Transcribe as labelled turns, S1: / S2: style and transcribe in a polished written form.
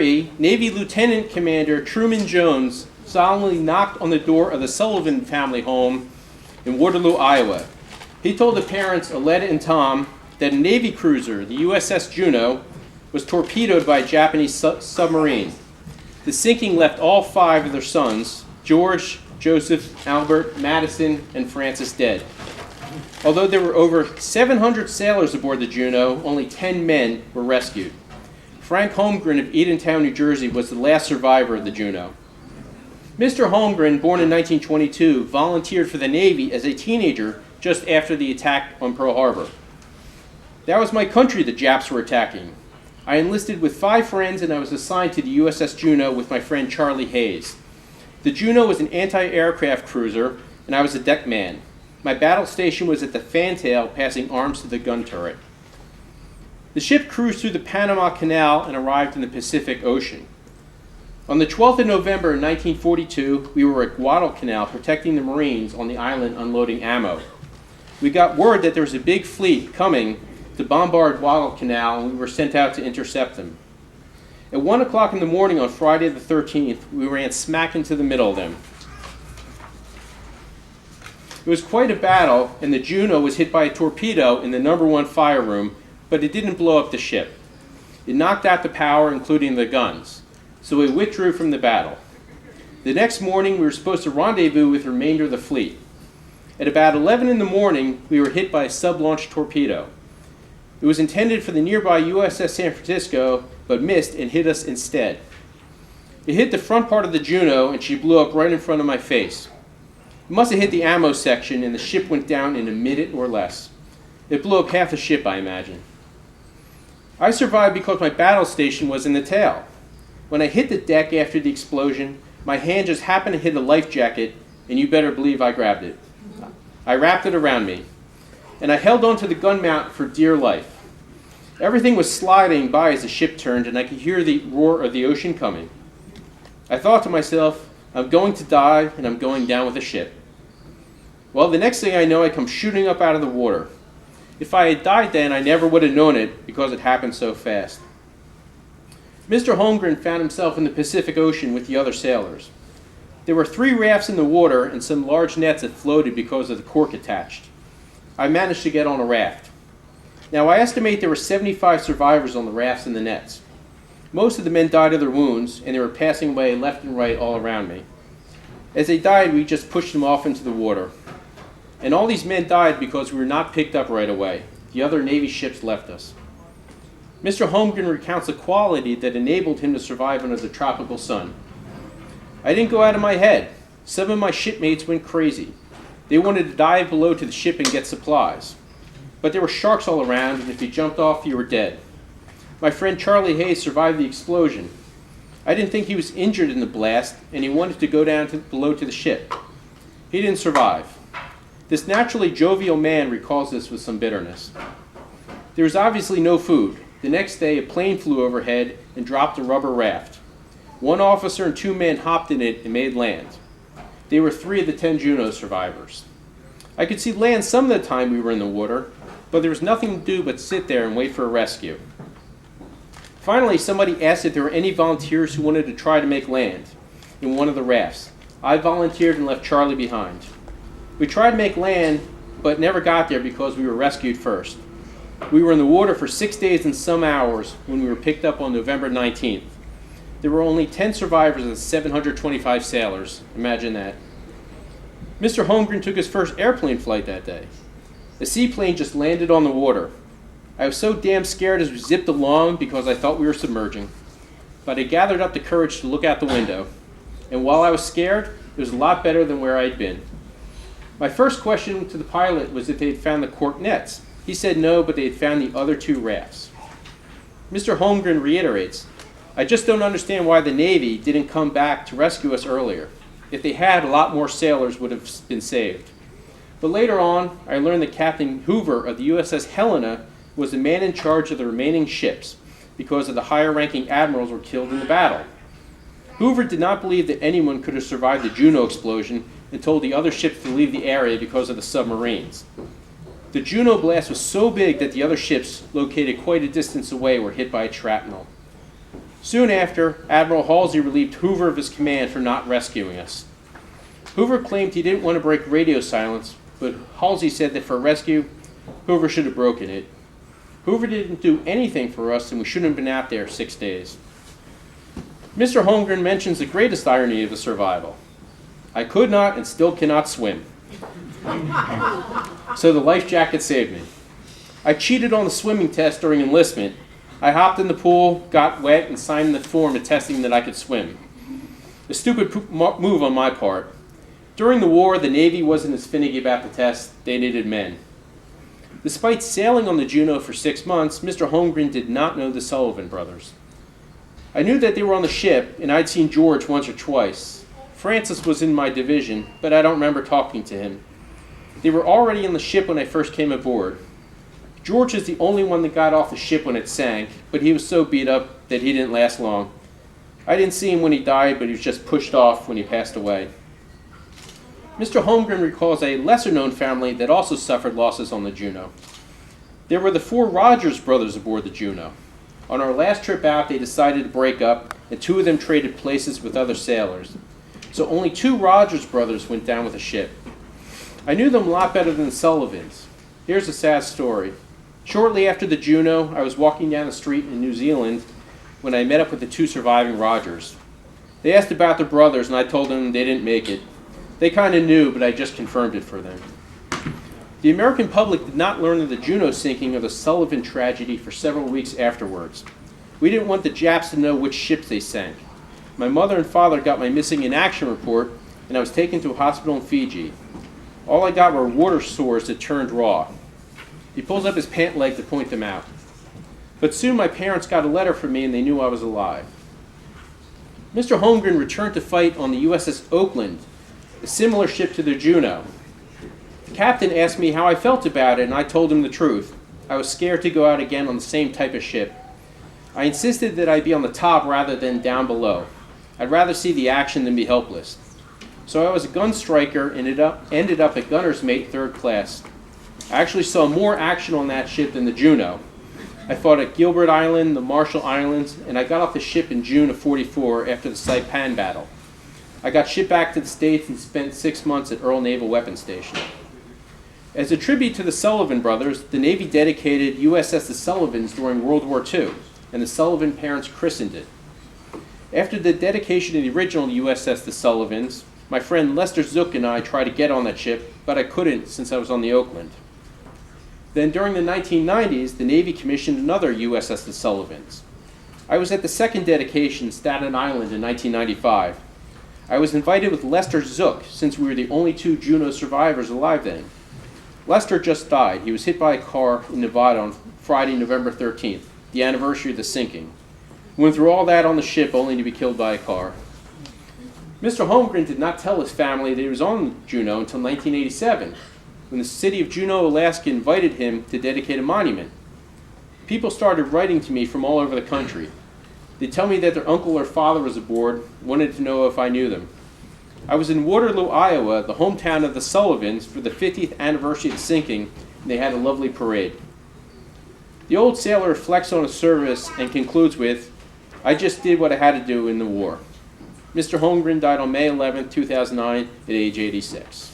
S1: Navy Lieutenant Commander Truman Jones solemnly knocked on the door of the Sullivan family home in Waterloo, Iowa. He told the parents, Aletta and Tom, that a Navy cruiser, the USS Juno, was torpedoed by a Japanese submarine. The sinking left all 5 of their sons, George, Joseph, Albert, Madison, and Francis, dead. Although there were over 700 sailors aboard the Juno, only 10 men were rescued. Frank Holmgren of Edentown, New Jersey, was the last survivor of the Juno. Mr. Holmgren, born in 1922, volunteered for the Navy as a teenager just after the attack on Pearl Harbor. That was my country the Japs were attacking. I enlisted with 5 friends and I was assigned to the USS Juno with my friend Charlie Hayes. The Juno was an anti-aircraft cruiser and I was a deck man. My battle station was at the fantail, passing arms to the gun turret. The ship cruised through the Panama Canal and arrived in the Pacific Ocean. On the 12th of November 1942, we were at Guadalcanal protecting the Marines on the island unloading ammo. We got word that there was a big fleet coming to bombard Guadalcanal, and we were sent out to intercept them. At 1 o'clock in the morning on Friday the 13th, we ran smack into the middle of them. It was quite a battle, and the Juno was hit by a torpedo in the number 1 fire room, but it didn't blow up the ship. It knocked out the power, including the guns, so we withdrew from the battle. The next morning, we were supposed to rendezvous with the remainder of the fleet. At about 11 in the morning, we were hit by a sub-launched torpedo. It was intended for the nearby USS San Francisco, but missed and hit us instead. It hit the front part of the Juno, and she blew up right in front of my face. It must have hit the ammo section, and the ship went down in a minute or less. It blew up half the ship, I imagine. I survived because my battle station was in the tail. When I hit the deck after the explosion, my hand just happened to hit a life jacket, and you better believe I grabbed it. I wrapped it around me, and I held onto the gun mount for dear life. Everything was sliding by as the ship turned, and I could hear the roar of the ocean coming. I thought to myself, I'm going to die, and I'm going down with the ship. Well, the next thing I know, I come shooting up out of the water. If I had died then, I never would have known it because it happened so fast. Mr. Holmgren found himself in the Pacific Ocean with the other sailors. There were 3 rafts in the water and some large nets that floated because of the cork attached. I managed to get on a raft. Now, I estimate there were 75 survivors on the rafts and the nets. Most of the men died of their wounds, and they were passing away left and right all around me. As they died, we just pushed them off into the water. And all these men died because we were not picked up right away. The other Navy ships left us. Mr. Holmgren recounts a quality that enabled him to survive under the tropical sun. I didn't go out of my head. Some of my shipmates went crazy. They wanted to dive below to the ship and get supplies. But there were sharks all around, and if you jumped off, you were dead. My friend Charlie Hayes survived the explosion. I didn't think he was injured in the blast, and he wanted to go down below to the ship. He didn't survive. This naturally jovial man recalls this with some bitterness. There was obviously no food. The next day, a plane flew overhead and dropped a rubber raft. 1 officer and 2 men hopped in it and made land. They were 3 of the 10 Juno survivors. I could see land some of the time we were in the water, but there was nothing to do but sit there and wait for a rescue. Finally, somebody asked if there were any volunteers who wanted to try to make land in one of the rafts. I volunteered and left Charlie behind. We tried to make land, but never got there because we were rescued first. We were in the water for 6 days and some hours when we were picked up on November 19th. There were only 10 survivors and 725 sailors. Imagine that. Mr. Holmgren took his first airplane flight that day. A seaplane just landed on the water. I was so damn scared as we zipped along because I thought we were submerging. But I gathered up the courage to look out the window. And while I was scared, it was a lot better than where I'd been. My first question to the pilot was if they had found the cork nets. He said no, but they had found the other 2 rafts. Mr. Holmgren reiterates, I just don't understand why the Navy didn't come back to rescue us earlier. If they had, a lot more sailors would have been saved. But later on, I learned that Captain Hoover of the USS Helena was the man in charge of the remaining ships because of the higher-ranking admirals were killed in the battle. Hoover did not believe that anyone could have survived the Juno explosion and told the other ships to leave the area because of the submarines. The Juno blast was so big that the other ships, located quite a distance away, were hit by shrapnel. Soon after, Admiral Halsey relieved Hoover of his command for not rescuing us. Hoover claimed he didn't want to break radio silence, but Halsey said that for a rescue, Hoover should have broken it. Hoover didn't do anything for us, and we shouldn't have been out there 6 days. Mr. Holmgren mentions the greatest irony of the survival. I could not and still cannot swim. So the life jacket saved me. I cheated on the swimming test during enlistment. I hopped in the pool, got wet, and signed the form attesting that I could swim. A stupid move on my part. During the war, the Navy wasn't as finicky about the test. They needed men. Despite sailing on the Juno for 6 months, Mr. Holmgren did not know the Sullivan brothers. I knew that they were on the ship, and I'd seen George once or twice. Francis was in my division, but I don't remember talking to him. They were already on the ship when I first came aboard. George is the only one that got off the ship when it sank, but he was so beat up that he didn't last long. I didn't see him when he died, but he was just pushed off when he passed away. Mr. Holmgren recalls a lesser-known family that also suffered losses on the Juno. There were the 4 Rogers brothers aboard the Juno. On our last trip out, they decided to break up, and 2 of them traded places with other sailors. So only 2 Rogers brothers went down with the ship. I knew them a lot better than the Sullivans. Here's a sad story. Shortly after the Juno, I was walking down the street in New Zealand when I met up with the 2 surviving Rogers. They asked about their brothers, and I told them they didn't make it. They kind of knew, but I just confirmed it for them. The American public did not learn of the Juno sinking or the Sullivan tragedy for several weeks afterwards. We didn't want the Japs to know which ships they sank. My mother and father got my missing in action report, and I was taken to a hospital in Fiji. All I got were water sores that turned raw. He pulls up his pant leg to point them out. But soon my parents got a letter from me, and they knew I was alive. Mr. Holmgren returned to fight on the USS Oakland, a similar ship to the Juno. The captain asked me how I felt about it, and I told him the truth. I was scared to go out again on the same type of ship. I insisted that I be on the top rather than down below. I'd rather see the action than be helpless. So I was a gun striker and ended up at gunner's mate 3rd class. I actually saw more action on that ship than the Juno. I fought at Gilbert Island, the Marshall Islands, and I got off the ship in June of '44 after the Saipan battle. I got shipped back to the States and spent 6 months at Earl Naval Weapons Station. As a tribute to the Sullivan brothers, the Navy dedicated USS the Sullivans during World War II, and the Sullivan parents christened it. After the dedication of the original USS the Sullivans, my friend Lester Zook and I tried to get on that ship, but I couldn't since I was on the Oakland. Then during the 1990s, the Navy commissioned another USS the Sullivans. I was at the second dedication, Staten Island, in 1995. I was invited with Lester Zook, since we were the only 2 Juno survivors alive then. Lester just died. He was hit by a car in Nevada on Friday, November 13th, the anniversary of the sinking. We went through all that on the ship only to be killed by a car. Mr. Holmgren did not tell his family that he was on Juno until 1987, when the city of Juneau, Alaska invited him to dedicate a monument. People started writing to me from all over the country. They tell me that their uncle or father was aboard, wanted to know if I knew them. I was in Waterloo, Iowa, the hometown of the Sullivans, for the 50th anniversary of the sinking, and they had a lovely parade. The old sailor reflects on his service and concludes with, "I just did what I had to do in the war." Mr. Holmgren died on May 11, 2009, at age 86.